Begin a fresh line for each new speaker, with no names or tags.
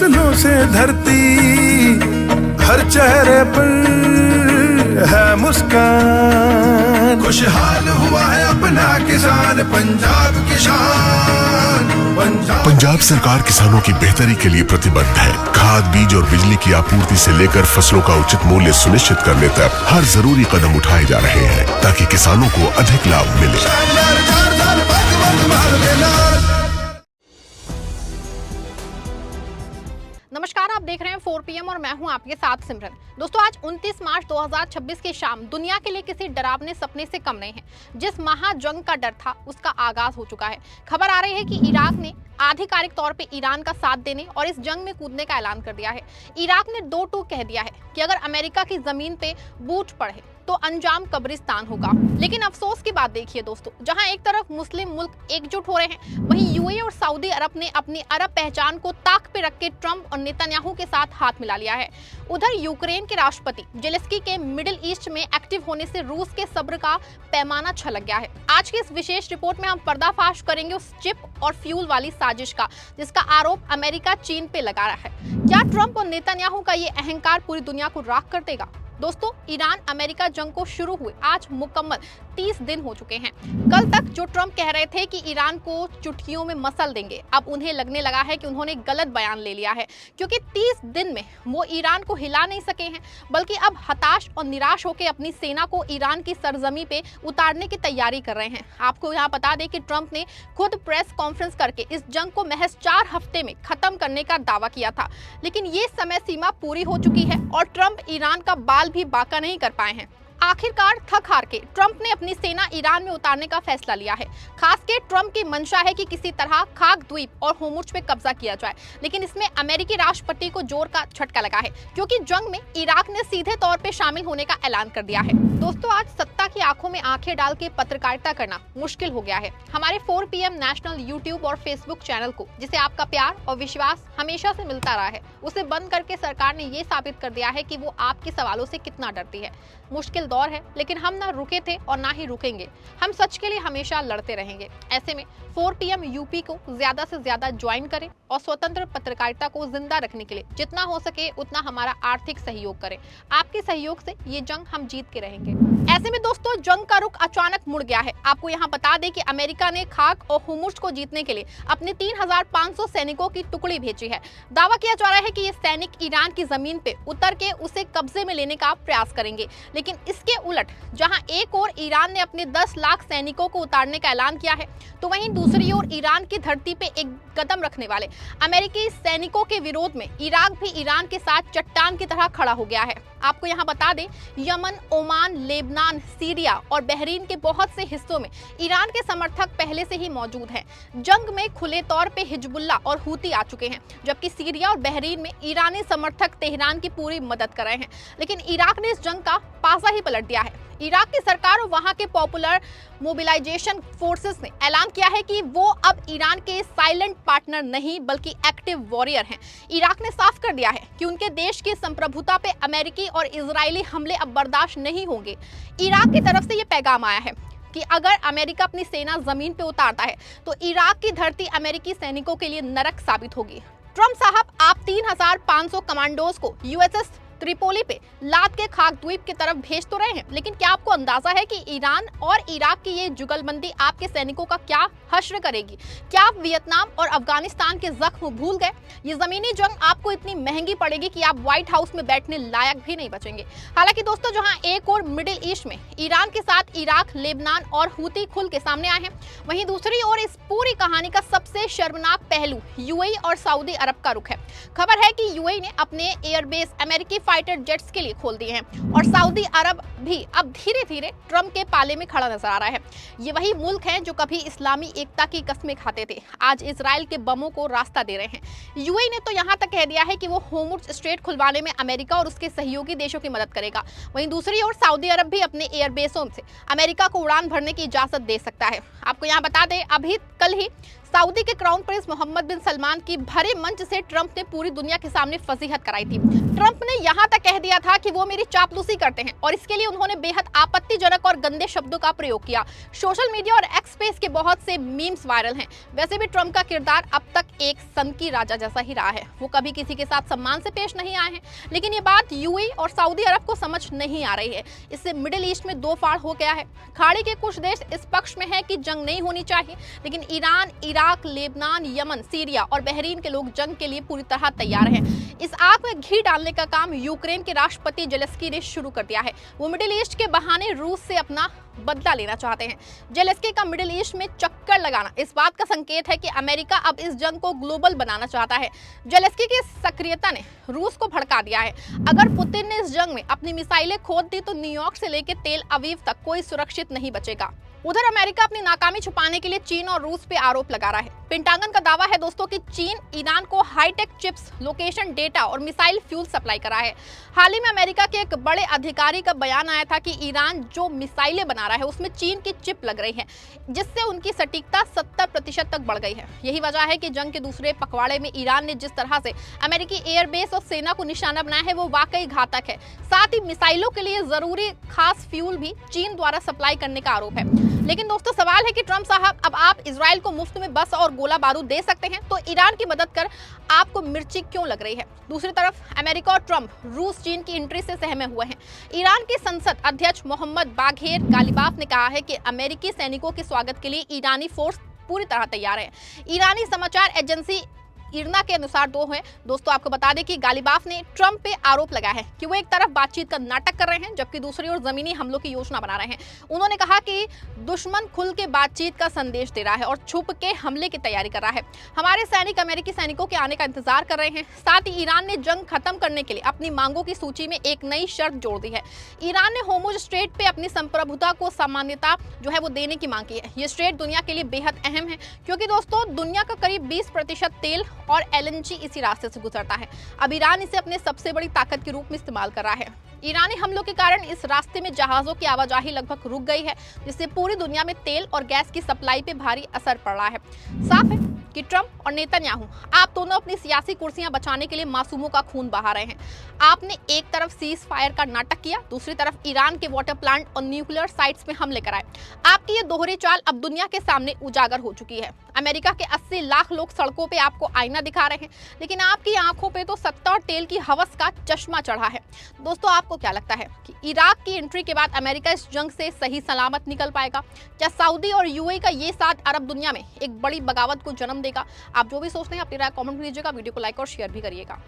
फसलों से धरती, हर चेहरे पर है मुस्कान। खुशहाल हुआ है अपना किसान, पंजाब किसान।
पंजाब सरकार किसानों की बेहतरी के लिए प्रतिबद्ध है। खाद, बीज और बिजली की आपूर्ति से लेकर फसलों का उचित मूल्य सुनिश्चित करने तक हर जरूरी कदम उठाए जा रहे हैं ताकि किसानों को अधिक लाभ मिले।
नमस्कार, आप देख रहे हैं 4 PM और मैं हूं आपके साथ सिमरन। दोस्तों, आज 29 मार्च 2026 की शाम दुनिया के लिए किसी डरावने सपने से कम नहीं है। जिस महाजंग का डर था उसका आगाज हो चुका है। खबर आ रही है कि इराक ने आधिकारिक तौर पे ईरान का साथ देने और इस जंग में कूदने का ऐलान कर दिया है। इराक ने दो टूक कह दिया है कि अगर अमेरिका की जमीन पे बूट पड़े तो अंजाम कब्रिस्तान होगा। लेकिन अफसोस की बात देखिए दोस्तों, जहां एक तरफ मुस्लिम मुल्क एकजुट हो रहे हैं, वहीं यूएई और सऊदी अरब ने अपनी अरब पहचान को ताक पे रख के ट्रंप और नेतन्याहू के साथ हाथ मिला लिया है। उधर यूक्रेन के राष्ट्रपति जेलेंस्की के मिडिल ईस्ट में एक्टिव होने से रूस के सब्र का पैमाना छलक गया है। आज की इस विशेष रिपोर्ट में हम पर्दाफाश करेंगे उस चिप और फ्यूल वाली साजिश का जिसका आरोप अमेरिका चीन पे लगा रहा है। क्या ट्रंप और नेतन्याहू का ये अहंकार पूरी दुनिया को राख कर देगा? दोस्तों, ईरान अमेरिका जंग को शुरू हुए आज मुकम्मल 30 दिन हो चुके हैं। कल तक जो ट्रंप कह रहे थे कि ईरान को चुटकियों में मसल देंगे, अब उन्हें लगने लगा है कि उन्होंने गलत बयान ले लिया है, क्योंकि 30 दिन में वो ईरान को हिला नहीं सके हैं, बल्कि अब हताश और निराश होकर अपनी सेना को ईरान की सरजमी पे उतारने की तैयारी कर रहे हैं। आपको यहाँ बता दें कि ट्रंप ने खुद प्रेस कॉन्फ्रेंस करके इस जंग को महज 4 हफ्ते में खत्म करने का दावा किया था, लेकिन ये समय सीमा पूरी हो चुकी है और ट्रंप ईरान का बाल भी बाका नहीं कर पाए हैं। आखिरकार थक हार के ट्रंप ने अपनी सेना ईरान में उतारने का फैसला लिया है। खास के ट्रंप की मंशा है कि किसी तरह खाक द्वीप और होर्मुज पे कब्जा किया जाए, लेकिन इसमें अमेरिकी राष्ट्रपति को जोर का झटका लगा है, क्योंकि जंग में इराक ने सीधे तौर पे शामिल होने का ऐलान कर दिया है। दोस्तों, आज सत्ता की आंखों में आंखें डाल के पत्रकारिता करना मुश्किल हो गया है। हमारे 4 PM नेशनल यूट्यूब और फेसबुक चैनल को, जिसे आपका प्यार और विश्वास हमेशा से मिलता रहा है, उसे बंद करके सरकार ने ये साबित कर दिया है कि वो आपके सवालों से कितना डरती है। मुश्किल दौर है, लेकिन हम ना रुके थे और ना ही रुकेंगे। हम सच के लिए हमेशा लड़ते रहेंगे। ऐसे में 4 PM यूपी को ज्यादा से ज्यादा ज्वाइन करें और स्वतंत्र पत्रकारिता को जिंदा रखने के लिए जितना हो सके उतना हमारा आर्थिक सहयोग करें। आपके सहयोग से ये जंग हम जीत के रहेंगे। ऐसे में दोस्तों, जंग का रुख अचानक मुड़ गया है। आपको यहाँ बता दें कि अमेरिका ने खाक और होर्मुज को जीतने के लिए अपने 3500 सैनिकों की टुकड़ी भेजी है। दावा किया जा रहा है कि ये सैनिक ईरान की जमीन पे उतर के उसे कब्जे में लेने का प्रयास करेंगे, लेकिन इसके उलट जहां एक ओर ईरान ने अपने 10 लाख सैनिकों को उतारने का ऐलान किया है, तो वहीं दूसरी ओर ईरान की धरती पे एक कदम रखने वाले अमेरिकी सैनिकों के विरोध में इराक भी ईरान के साथ चट्टान की तरह खड़ा हो गया है। आपको यहाँ बता दें, यमन, ओमान, लेबनान, सीरिया और बहरीन के बहुत से हिस्सों में ईरान के समर्थक पहले से ही मौजूद हैं। जंग में खुले तौर पे हिजबुल्ला और हूती आ चुके हैं, जबकि सीरिया और बहरीन में ईरानी समर्थक तेहरान की पूरी मदद कर रहे हैं। लेकिन इराक ने इस जंग का पासा ही पलट दिया है। इराक की सरकार और वहां के पॉपुलर मोबिलाइजेशन फोर्सेस ने ऐलान किया है कि वो अब ईरान के साइलेंट पार्टनर नहीं बल्कि एक्टिव वॉरियर हैं। इराक ने साफ कर दिया है कि उनके देश की संप्रभुता पे अमेरिकी और इजरायली हमले अब बर्दाश्त नहीं होंगे। इराक की तरफ से ये पैगाम आया है कि अगर अमेरिका अपनी सेना जमीन पे उतारता है तो इराक की धरती अमेरिकी सैनिकों के लिए नरक साबित होगी। ट्रंप साहब, आप 3500 कमांडोज को USS त्रिपोली पे लाद के खाक द्वीप की तरफ भेज तो रहे हैं, लेकिन क्या आपको अंदाजा है कि ईरान और इराक की ये जुगलबंदी आपके सैनिकों का क्या हश्र करेगी? क्या आप वियतनाम और अफगानिस्तान के जख्म भूल गए? ये जमीनी जंग आपको इतनी महंगी पड़ेगी कि आप व्हाइट हाउस में बैठने लायक भी नहीं बचेंगे। हालांकि दोस्तों, जहां एक और मिडिल ईस्ट में ईरान के साथ इराक, लेबनान और हूती खुल के सामने आए हैं, वहीं दूसरी ओर इस पूरी कहानी का सबसे शर्मनाक पहलू यूएई और सऊदी अरब का रुख है। खबर है कि यूएई ने अपने एयरबेस अमेरिकी फाइटर जेट्स के लिए खोल दिए हैं और सऊदी अरब भी अब धीरे धीरे ट्रंप के पाले में खड़ा नजर आ रहा है। ये वही मुल्क हैं जो कभी इस्लामी एकता की कस्में खाते थे, आज इजराइल के बमों को रास्ता दे रहे हैं। यूएई ने तो यहाँ तक कह दिया है कि वो होर्मुज स्ट्रेट खुलवाने में अमेरिका और उसके सहयोगी देशों की मदद करेगा। वहीं दूसरी ओर सऊदी अरब भी अपने एयरबेसों से अमेरिका को उड़ान भरने की इजाजत दे सकता है। आपको यहाँ बता दें, अभी कल ही सऊदी के क्राउन प्रिंस मोहम्मद बिन सलमान की भरे मंच से ट्रंप ने पूरी दुनिया के सामने फजीहत कराई थी। ट्रंप ने यहां तक कह दिया था कि वो मेरी चापलूसी करते हैं और इसके लिए उन्होंने बेहद आपत्तिजनक और गंदे शब्दों का प्रयोग किया। सोशल मीडिया और एक्स पे इसके बहुत से मीम्स वायरल हैं। वैसे भी ट्रंप का किरदार अब तक एक सनकी राजा जैसा ही रहा है। वो कभी किसी के साथ सम्मान से पेश नहीं आए हैं, लेकिन ये बात यूएई और सऊदी अरब को समझ नहीं आ रही है। इससे मिडिल ईस्ट में दो फाड़ हो गया है। खाड़ी के कुछ देश इस पक्ष में है कि जंग नहीं होनी चाहिए, लेकिन Iran, Iraq, Lebanon, Yemen, Syria और बहरीन के लोग जंग के लिए पूरी तरह तैयार हैं। इस आग में घी डालने का काम यूक्रेन के राष्ट्रपति जेलेंस्की ने शुरू कर दिया है। वो मिडिल ईस्ट के बहाने रूस से अपना बदला लेना चाहते हैं। जेलेंस्की का मिडिल ईस्ट में चक्कर लगाना इस बात का संकेत है कि अमेरिका अब इस जंग को ग्लोबल बनाना चाहता है। जेलेंस्की की सक्रियता ने रूस को भड़का दिया है। अगर पुतिन ने इस जंग में अपनी मिसाइलें खोद दी तो न्यूयॉर्क से लेकर तेल अवीव तक कोई सुरक्षित नहीं बचेगा। उधर अमेरिका अपनी नाकामी छुपाने के लिए चीन और रूस पे आरोप लगा रहा है। पेंटागन का दावा है दोस्तों कि चीन ईरान को हाईटेक चिप्स, लोकेशन डेटा और मिसाइल फ्यूल सप्लाई करा है। हाल ही में अमेरिका के एक बड़े अधिकारी का बयान आया था कि ईरान जो मिसाइलें बना रहा है उसमें चीन की चिप लग रही है, जिससे उनकी सटीकता 70% तक बढ़ गई है। यही वजह है कि जंग के दूसरे पखवाड़े में ईरान ने जिस तरह से अमेरिकी एयरबेस और सेना को निशाना बनाया है वो वाकई घातक है। साथ ही मिसाइलों के लिए जरूरी खास फ्यूल भी चीन द्वारा सप्लाई करने का आरोप है। लेकिन दोस्तों सवाल है कि ट्रंप साहब, अब आप इजराइल को मुफ्त में बस और गोला बारूद दे सकते हैं, तो ईरान की मदद कर आपको मिर्ची क्यों लग रही है? दूसरी तरफ अमेरिका और ट्रंप रूस चीन की एंट्री से सहमे हुए हैं। ईरान के संसद अध्यक्ष मोहम्मद बाघेर गालिबाफ ने कहा है कि अमेरिकी सैनिकों के स्वागत के लिए ईरानी फोर्स पूरी तरह तैयार है। ईरानी समाचार एजेंसी इरना के अनुसार दोस्तों आपको बता दें कि गालिबाफ ने ट्रंप पे आरोप लगाया है कि वो एक तरफ बातचीत का नाटक कर रहे हैं, जबकि दूसरी ओर जमीनी हमलों की योजना बना रहे हैं। उन्होंने कहा कि दुश्मन खुल के बातचीत का संदेश दे रहा है और छुप के हमले की तैयारी कर रहा है। हमारे सैनिक अमेरिकी सैनिकों के आने का इंतजार कर रहे हैं। साथ ही ईरान ने जंग खत्म करने के लिए अपनी मांगों की सूची में एक नई शर्त जोड़ दी है। ईरान ने होर्मुज स्ट्रेट पे अपनी संप्रभुता को सामान्यता जो है वो देने की मांग की है। ये स्ट्रेट दुनिया के लिए बेहद अहम है, क्योंकि दोस्तों दुनिया का करीब 20% तेल और एलएनजी इसी रास्ते से गुजरता है। अब ईरान इसे अपने सबसे बड़ी ताकत के रूप में इस्तेमाल कर रहा है। ईरानी हमलों के कारण इस रास्ते में जहाजों की आवाजाही लगभग रुक गई है, जिससे पूरी दुनिया में तेल और गैस की सप्लाई पे भारी असर पड़ रहा है। साफ है कि ट्रंप और नेतन्याहू, आप दोनों अपनी सियासी कुर्सियां बचाने के लिए मासूमों का खून बहा रहे हैं। आपने एक तरफ सीज फायर का नाटक किया, दूसरी तरफ ईरान के वाटर प्लांट और न्यूक्लियर साइट्स में हमले कराए। आपकी ये दोहरी चाल अब दुनिया के सामने उजागर हो चुकी है। अमेरिका के 80 लाख लोग सड़कों पे आपको आईना दिखा रहे हैं, लेकिन आपकी आंखों पे तो सत्ता और तेल की हवस का चश्मा चढ़ा है। दोस्तों आपको क्या लगता है कि इराक की एंट्री के बाद अमेरिका इस जंग से सही सलामत निकल पाएगा? क्या सऊदी और यूएई का ये साथ अरब दुनिया में एक बड़ी बगावत को जन्म देगा? आप जो भी सोचते हैं अपनी राय कमेंट कीजिएगा, वीडियो को लाइक और शेयर भी करिएगा।